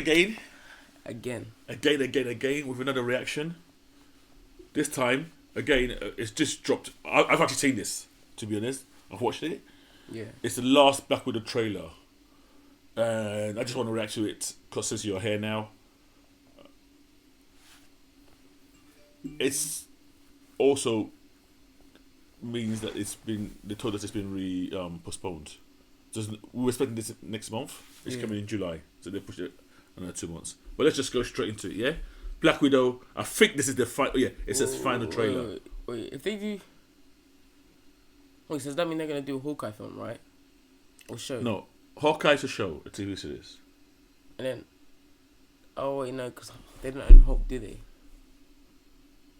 again. Again. Again with another reaction. This time, again, it's just dropped. I've actually seen this, to be honest. I've watched it. Yeah. It's the last Black Widow trailer. And I just want to react to it because since you're here now. It's also means that they told us it's been postponed. We were expecting this next month. It's coming in July. So they pushed it another 2 months. But let's just go straight into it, yeah? Black Widow, I think this is the final. Yeah, it says final trailer. Wait, if they do. Wait, so does that mean they're gonna do a Hawkeye film, right? Or show? No, Hawkeye's a show, a TV series. And then, oh wait, no, because they didn't own Hulk, did they?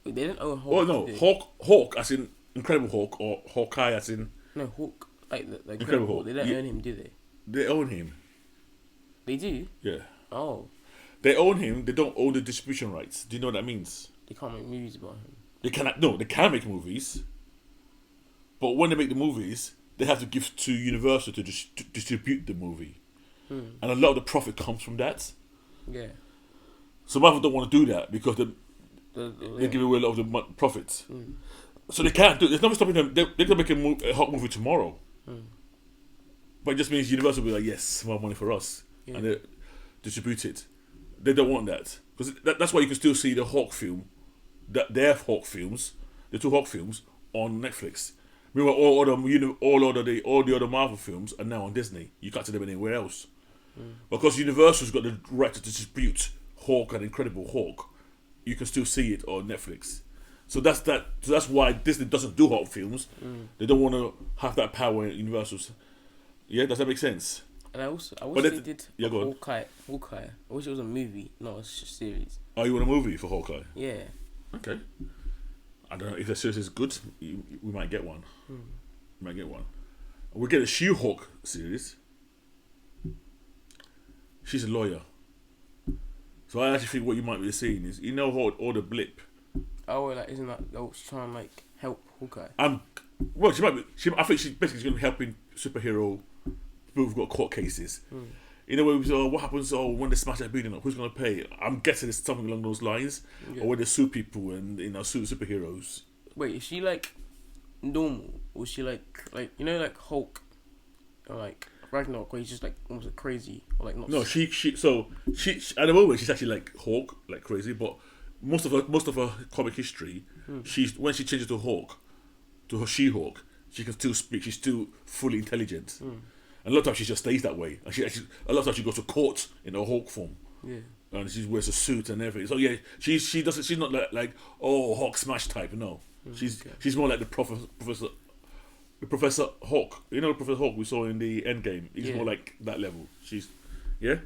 Wait, they didn't own Hulk. Oh no, Hawk as in Incredible Hulk, or Hawkeye as in no Hulk, like the Incredible Hulk. They don't own him, do they? They own him. They do. Yeah. Oh. They own him. They don't own the distribution rights. Do you know what that means? They can't make movies about him. They cannot. No, they can make movies. But when they make the movies, they have to give to Universal to distribute the movie, and a lot of the profit comes from that. Yeah. So Marvel don't want to do that because they give away a lot of the profits. So they can't do it. There's nothing stopping them. They can make a Hulk movie tomorrow. But it just means Universal will be like, yes, more money for us. Yeah. And they distribute it. They don't want that. Because that's why you can still see the Hulk film, their Hulk films, the two Hulk films, on Netflix. Meanwhile, all the other Marvel films are now on Disney. You can't see them anywhere else. Because Universal's got the right to distribute Hulk and Incredible Hulk, you can still see it on Netflix. So that's that. So that's why Disney doesn't do Hulk films. They don't want to have that power in Universal's. Yeah, does that make sense? And I wish they did go on. Hawkeye. I wish it was a movie, not a series. Oh, you want a movie for Hawkeye? Yeah. Okay. I don't know if the series is good. We might get one. We might get one. We'll get a She-Hulk series. She's a lawyer. So I actually think what you might be seeing is, you know, all the blip. Oh, like isn't that she's trying to like help Hawkeye? Well, she might be. I think she's basically going to be helping superhero people who've got court cases. You know, what happens? Oh, when they smash that building up, who's going to pay? I'm guessing it's something along those lines, or when they sue people and sue superheroes. Wait, is she like normal, or is she like you know like Hulk, or like Ragnarok, where he's just like almost like crazy, or like not? No, she at the moment she's actually like Hulk, like crazy, but most of her comic history, when she changes to Hulk, to her She-Hulk, she can still speak. She's still fully intelligent. And a lot of times she just stays that way. And a lot of times she goes to court in her Hulk form. Yeah. And she wears a suit and everything. So yeah, she's not like Hulk smash type. No, she's more like the Professor Hulk. You know, Professor Hulk we saw in the Endgame. He's more like that level. Yeah.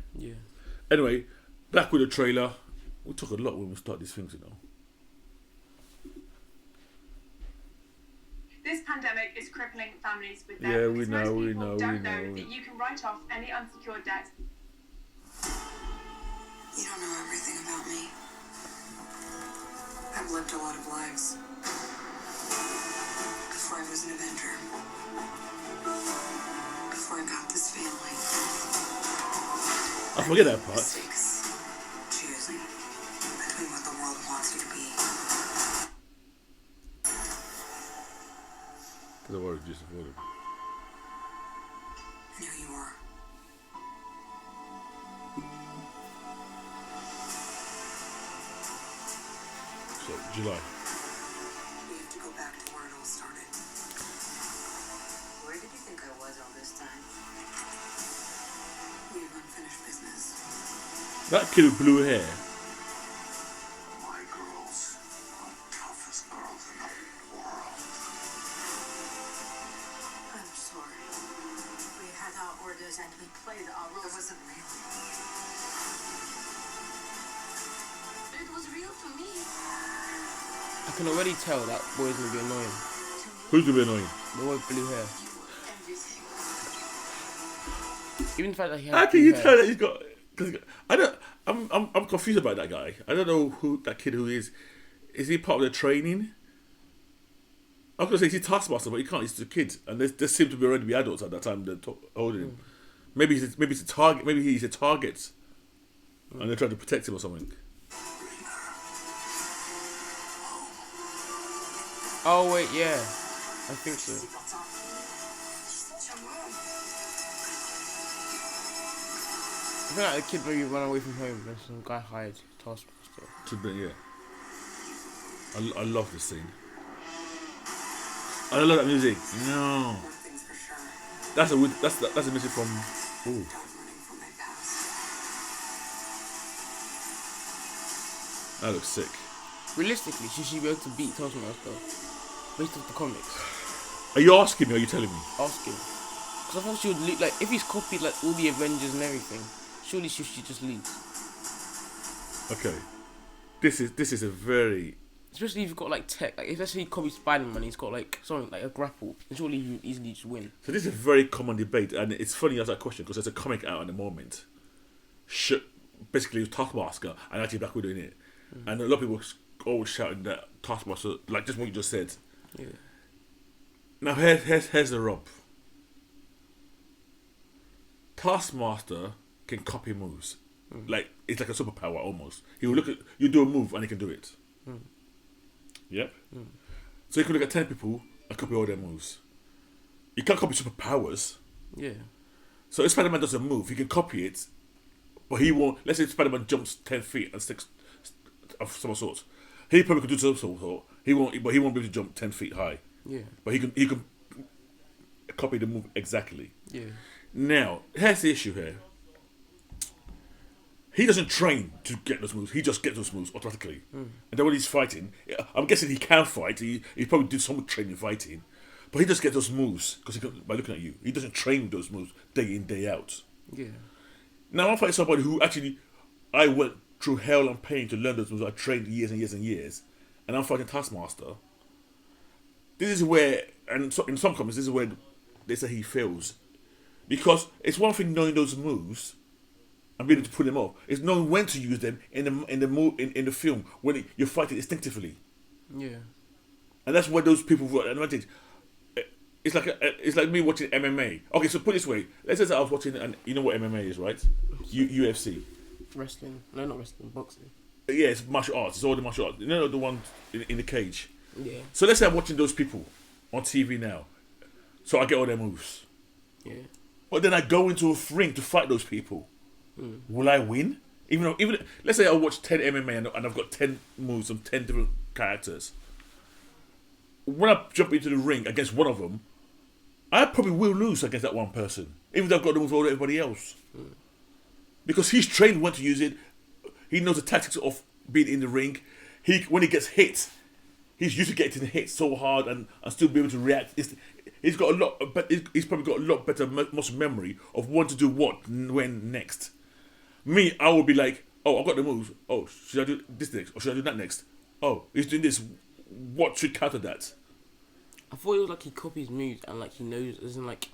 Anyway, back with the trailer. We talk a lot when we start these things, you know. This pandemic is crippling families with debt. We know. Don't know that you can write off any unsecured debt. You don't know everything about me. I've lived a lot of lives. Before I was an Avenger. Before I got this family. I forget that part. Mistakes. Choosing between what the world wants you to be. The word just avoided. And who you are. So, July. We have to go back to where it all started. Where did you think I was all this time? We have unfinished business. That kid with blue hair. My girls are the toughest girls in the world. I'm sorry. We had our orders and we played our roles. It wasn't real. But it was real to me. I can already tell that boy's gonna be annoying. Who's gonna be annoying? The boy with blue hair. Everything. Even the fact that he has How can blue you hair. tell that he's got? Cause I'm confused about that guy. I don't know who that kid who is. Is he part of the training? I was gonna say he's Taskmaster, but he can't. He's a kid, and there seem to be already be adults at that time that holding him. Maybe he's a target. Maybe he's a target. and they're trying to protect him or something. Bring her home. Oh wait, yeah, I think so. She's your mom. I feel like the kid maybe ran away from home and some guy hired Taskmaster. Should be, yeah. I love this scene. I love that music. No, One thing's for sure. that's a music from. Ooh. Don't running from my past. That looks sick. Realistically, should she be able to beat Taskmaster based off the comics? Are you asking me or are you telling me? Ask him. Because I thought she would lead, like, if he's copied like all the Avengers and everything, surely she just leads. Okay. This is a very. Especially if you've got like tech, like if let's say he copies Spider-Man, he's got like something like a grapple, and surely he would easily just win. So this is a very common debate, and it's funny you ask that question because there's a comic out at the moment. Basically, it was Taskmaster and actually Black Widow in it, and a lot of people always shouting that Taskmaster, like just what you just said. Yeah. Now here's the rub. Taskmaster can copy moves, like it's like a superpower almost. He will look at you do a move and he can do it. Yep. So you can look at 10 people and copy all their moves. You can't copy superpowers. Yeah. So if Spider-Man does a move, he can copy it, but he won't. Let's say Spider-Man jumps 10 feet and sticks of some sort. He probably could do some sort. He won't be able to jump 10 feet high. Yeah. But he can copy the move exactly. Yeah. Now, here's the issue here. He doesn't train to get those moves. He just gets those moves automatically. And then when he's fighting, I'm guessing he can fight. He probably did some training fighting. But he just gets those moves by looking at you. He doesn't train with those moves day in, day out. Yeah. Now I'm fighting somebody who actually, I went through hell and pain to learn those moves. I trained years and years and years. And I'm fighting Taskmaster. This is where, and so, in some comments, this is where they say he fails. Because it's one thing knowing those moves and being able to pull them off. It's knowing when to use them in the film when you're fighting instinctively. Yeah. And that's where those people got an advantage. It's like me watching MMA. Okay, so put it this way. Let's say that I was watching, and you know what MMA is, right? UFC. Wrestling. No, not wrestling. Boxing. Yeah, it's martial arts. It's all the martial arts. You know the one in the cage. Yeah. So let's say I'm watching those people on TV now. So I get all their moves. Yeah. But then I go into a ring to fight those people. Will I win? Even let's say I watch 10 MMA and I've got 10 moves from 10 different characters. When I jump into the ring against one of them, I probably will lose against that one person, even though I've got the moves over everybody else. Because he's trained when to use it. He knows the tactics of being in the ring. When he gets hit, he's used to getting hit so hard and still be able to react. He's got a lot, but he's probably got a lot better muscle memory of when to do what, when next. Me, I would be like, oh, I've got the moves. Oh, should I do this next? Or should I do that next? Oh, he's doing this. What should counter that? I thought it was like he copies moves and like he knows, as in like,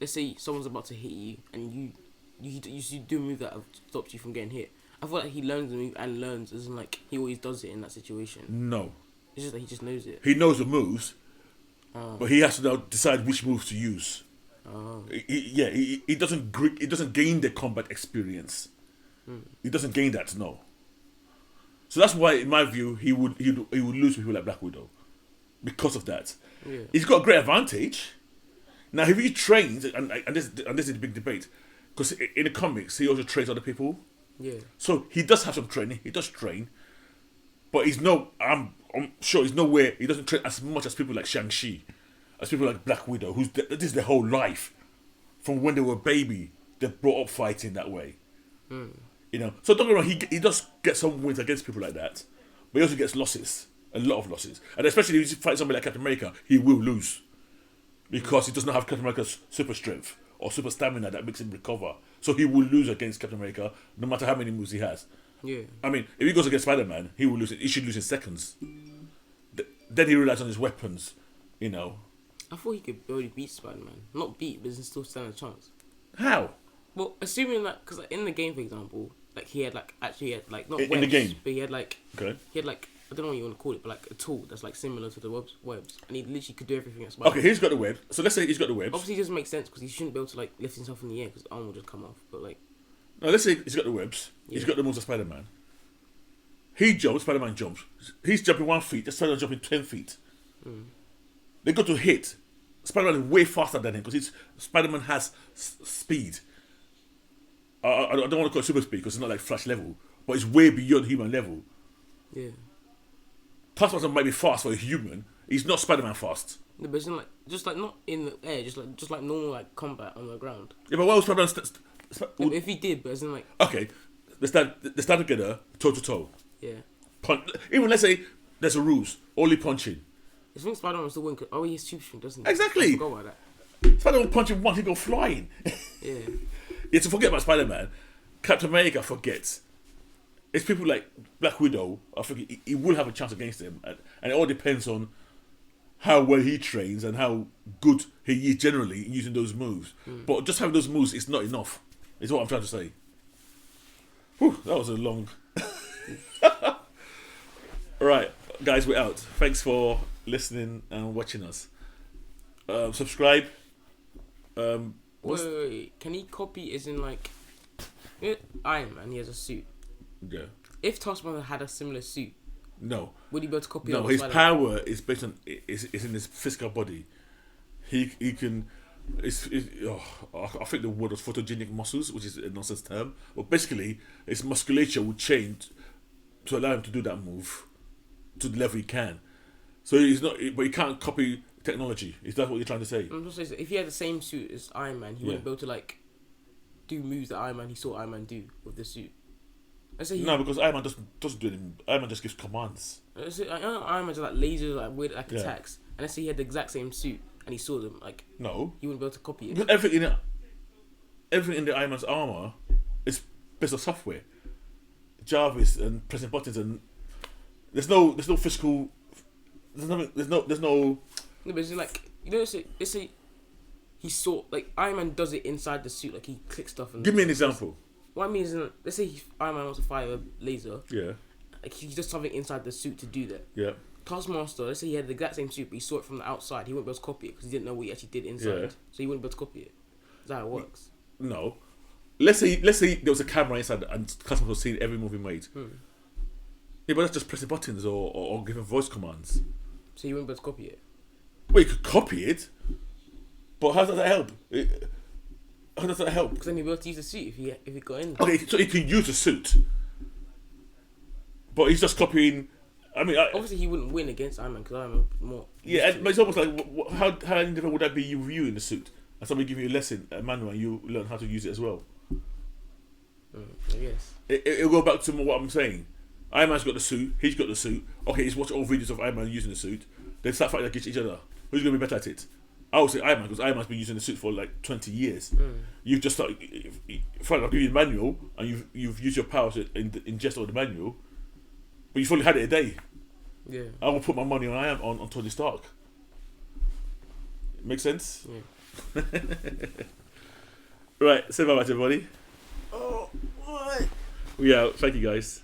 let's say someone's about to hit you and you do a move that stops you from getting hit. I feel like he learns the move and learns, as in like he always does it in that situation. No. It's just that he just knows it. He knows the moves, but he has to now decide which moves to use. Oh. He doesn't gain the combat experience. He doesn't gain that, no. So that's why, in my view, he would lose to people like Black Widow because of that. Yeah. He's got a great advantage. Now, if he trains, and this is the big debate, because in the comics he also trains other people. Yeah. So he does have some training. He does train, but I'm sure he's nowhere. He doesn't train as much as people like Shang-Chi, as people like Black Widow, this is their whole life. From when they were a baby, they're brought up fighting that way. You know, so don't get me wrong. He does get some wins against people like that, but he also gets losses, a lot of losses, and especially if you fight somebody like Captain America, he will lose because he does not have Captain America's super strength or super stamina that makes him recover. So he will lose against Captain America, no matter how many moves he has. Yeah. I mean, if he goes against Spider-Man, he will lose it. He should lose in seconds. Then he relies on his weapons, you know. I thought he could already beat Spider-Man. Not beat, but still stand a chance. How? Well, assuming that, because like, in the game, for example, like he had like not In webs, the game? but he had like Okay. I don't know what you want to call it, but like a tool that's like similar to the webs, and he literally could do everything at Spider-Man. Okay, he's got the web. So let's say he's got the webs. Obviously, it doesn't make sense because he shouldn't be able to like lift himself in the air because the arm will just come off. But like, Now let's say he's got the webs. He's got the moves of Spider-Man. He jumps, Spider-Man jumps. He's jumping 1 feet, the Spider-Man jumping 10 feet. They go to hit. Spider-Man is way faster than him because Spider-Man has speed. I don't want to call it super speed because it's not like Flash level, but it's way beyond human level. Yeah. Taskmaster might be fast for a human. He's not Spider-Man fast. No, but it's in, like just like not in the air, just like normal like combat on the ground. Yeah, but why was Spider-Man... Yeah, but if he did, but it's in like Okay, they stand together, toe to toe. yeah. Even let's say there's a rules, only punching. I think Spider-Man still win. Oh, he has super strength, doesn't he? Exactly. I forgot about that. Spider-Man punching once, he go flying. Yeah. Yeah, to forget about Spider-Man, Captain America forgets. It's people like Black Widow. I think he will have a chance against him, and it all depends on how well he trains and how good he is generally in using those moves. But just having those moves is not enough. Is what I'm trying to say. Whew, that was a long. Right, guys, we're out. Thanks for listening and watching us. Subscribe. Wait. Can he copy? As in like, Iron Man. He has a suit. Yeah. If Taskmaster had a similar suit, No. would he be able to copy? No, it his Spider-Man? power is based on is in his physical body. He can. I think the word was photogenic muscles, which is a nonsense term. But basically, his musculature would change to allow him to do that move to the level he can. So he's not, but he can't copy technology. Is that what you're trying to say? I'm just saying, if he had the same suit as Iron Man, he wouldn't be able to like do moves that he saw Iron Man do with the suit. Let's say No, because Iron Man doesn't do anything. Iron Man just gives commands. Let's say, Iron Man's like lasers, like weird like Yeah. attacks, and let's say he had the exact same suit and he saw them, like No, he wouldn't be able to copy it. because everything in the Iron Man's armor is based on software. Jarvis and pressing buttons, and there's no physical. There's no. No, but it's like let's say he saw like Iron Man does it inside the suit, like he clicks stuff and. Give me an example. What I mean is, let's say Iron Man wants to fire a laser, Yeah, like he does something inside the suit to do that. yeah. Taskmaster, let's say he had the exact same suit, but he saw it from the outside. He wouldn't be able to copy it because he didn't know what he actually did inside, Yeah. so he wouldn't be able to copy it. That's how it works. No. Let's say there was a camera inside and customers were seeing every move he made. Yeah, but that's just pressing buttons or giving voice commands. So he wouldn't be able to copy it. Well, you could copy it, but how does that help? How does that help? Because then he'd be able to use the suit if he got in. Okay, so he can use a suit, but he's just copying. I mean, Obviously, he wouldn't win against Iron Man because Iron Man more. yeah, but it's almost like how different would that be? You in the suit, and somebody giving you a lesson, a manual, and you learn how to use it as well. I guess. It'll go back to what I'm saying. Iron Man's got the suit. He's got the suit. Okay, he's watching all videos of Iron Man using the suit. They start fighting against each other. Who's going to be better at it? I would say Iron Man because Iron Man's been using the suit for like 20 years. You've just started. Fine, I'll give you the manual, and you've used your powers to ingest all the manual, but you've only had it a day. Yeah. I will put my money on Tony Stark. Make sense? Yeah. Right, say bye bye to everybody. Oh, what? Yeah, thank you guys.